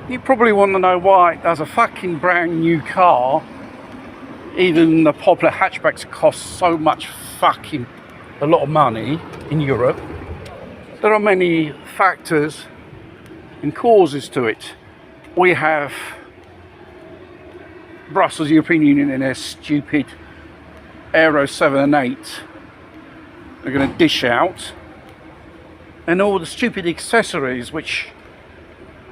You probably want to know why there's a fucking brand new car, even the popular hatchbacks cost so much fucking a lot of money in Europe. There are many factors and causes to it. We have Brussels European Union and their stupid Euro 7 and 8 are going to dish out, and all the stupid accessories which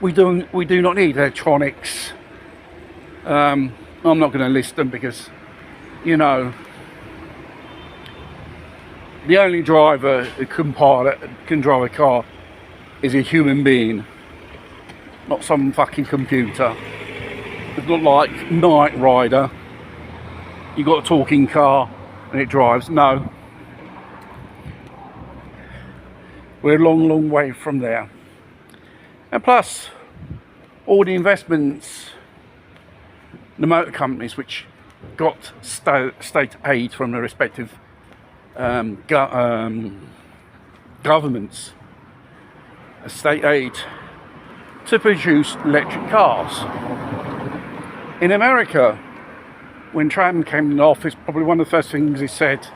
we do not need, electronics. I'm not going to list them because, you know, the only driver who can drive a car is a human being, not some fucking computer. It's not like Knight Rider. You got a talking car and it drives. No, we're a long, long way from there. And plus, all the investments, the motor companies which got state aid from the respective governments, state aid to produce electric cars. In America, when Trump came in office, probably one of the first things he said,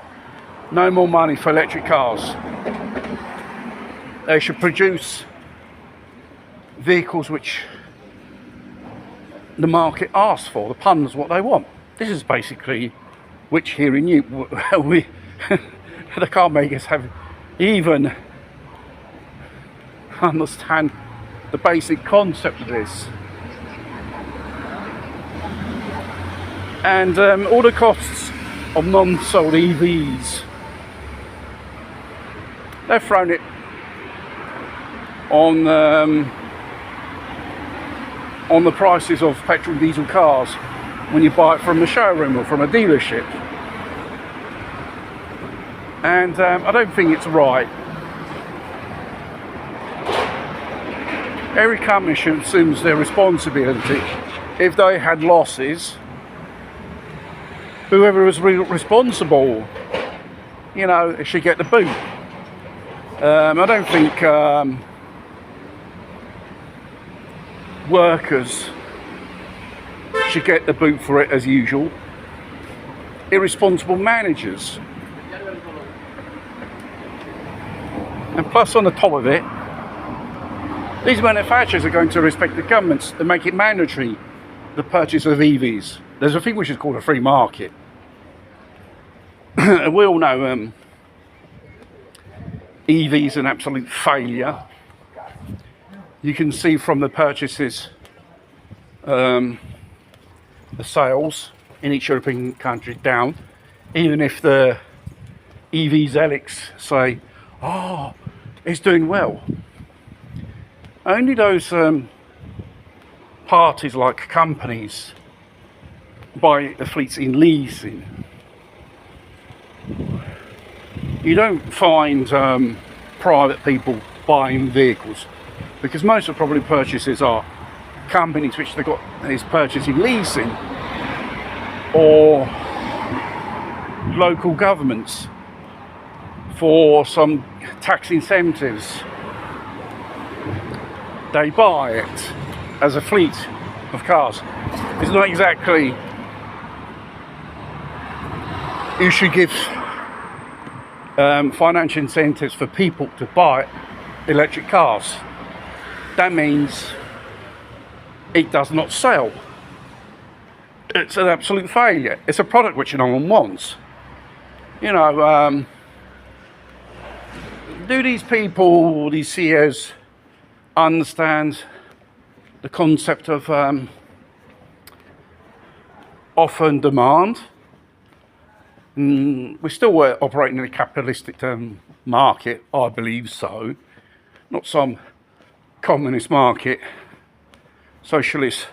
no more money for electric cars. They should produce vehicles which the market asks for, the punters what they want. This is basically which here in we the car makers have even understand the basic concept of this. And all the costs of non-sold EVs, they've thrown it on the prices of petrol and diesel cars when you buy it from a showroom or from a dealership. And I don't think it's right. Every company should assume their responsibility. If they had losses, whoever was responsible, you know, should get the boot. I don't think workers should get the boot for it as usual. Irresponsible managers. And plus, on the top of it, these manufacturers are going to respect the governments to make it mandatory, the purchase of EVs. There's a thing which is called a free market. We all know EVs are an absolute failure. You can see from the purchases, the sales in each European country down. Even if the EV zealots say, oh, it's doing well. Only those parties like companies buy the fleets in leasing. You don't find private people buying vehicles, because most of the probably purchases are companies which they've got is purchasing leasing, or local governments for some tax incentives. They buy it as a fleet of cars. It's not exactly you should give financial incentives for people to buy electric cars. That means it does not sell. It's an absolute failure. It's a product which no one wants. You know, do these people, these CEOs, understand the concept of offer and demand? We're still operating in a capitalistic market, I believe so. Not some communist market, socialist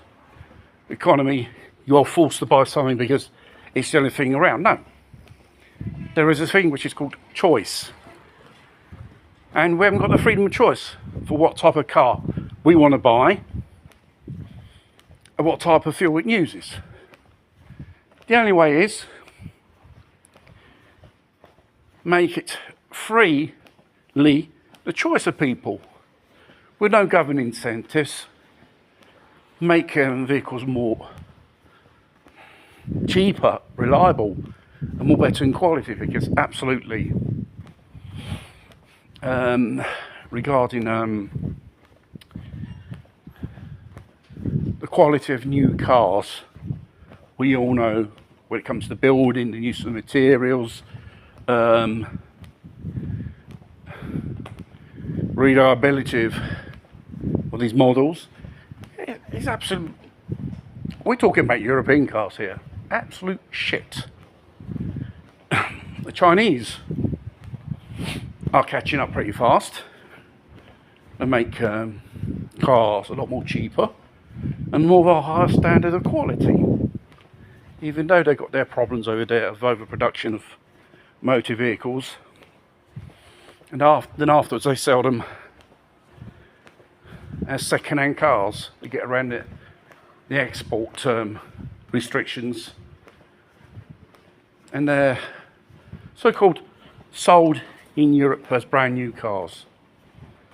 economy. You're forced to buy something because it's the only thing around. No. There is a thing which is called choice. And we haven't got the freedom of choice for what type of car we want to buy and what type of fuel it uses. The only way is make it freely the choice of people with no government incentives. make vehicles more cheaper, reliable, and more better in quality, because absolutely regarding the quality of new cars, we all know when it comes to building, the use of materials, reliability of these models, it's absolute. We're talking about European cars here. Absolute shit. The Chinese are catching up pretty fast. They make cars a lot more cheaper and more of a higher standard of quality. Even though they've got their problems over there of overproduction of motor vehicles. And then afterwards they sell them as second-hand cars to get around the export restrictions, and they're so-called sold in Europe as brand new cars.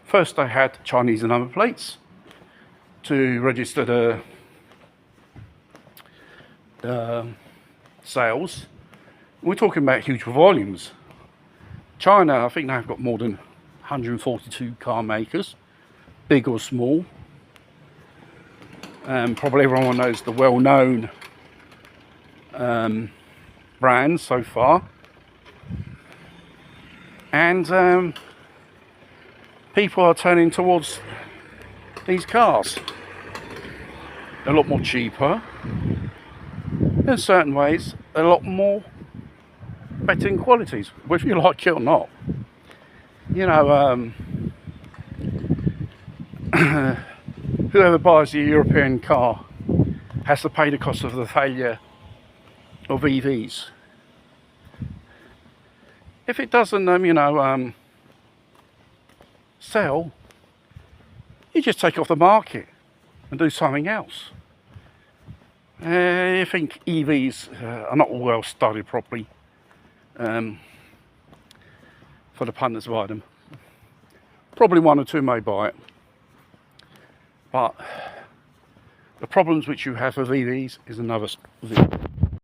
First they had Chinese number plates to register the sales. We're talking about huge volumes. China, I think they've got more than 142 car makers, big or small. Probably everyone knows the well-known brands so far. And people are turning towards these cars. They're a lot more cheaper. In certain ways, a lot more better in qualities, whether you like it or not. You know, whoever buys a European car has to pay the cost of the failure of EVs. If it doesn't, sell, you just take it off the market and do something else. I think EVs are not well studied properly for the punters buy them. Probably one or two may buy it. But the problems which you have with EVs is another video.